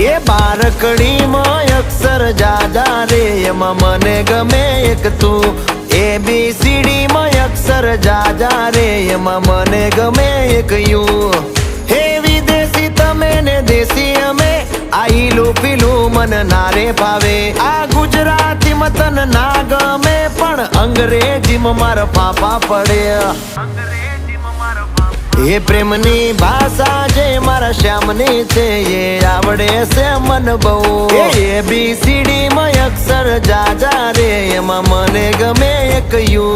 એ બારકડીમાં અક્ષર જાજા રે એમાં મને ગમે એક તું ABCD માં અક્ષર જાજા રે એમાં મને ગમે એક યુ હે વિદેશી તમે ને દેશી અમે આ ઈલું પીલું મન નારે ભાવે આ ગુજરાતી મતન ના ગમે પણ અંગ્રેજીમાં મારા ફાફા પડે એ પ્રેમની ભાષા જે મારા શ્યામની છે એ આવડે છે મન બહુ ABCD માં અક્ષર જાજા રે એમાં મને ગમે એક યુ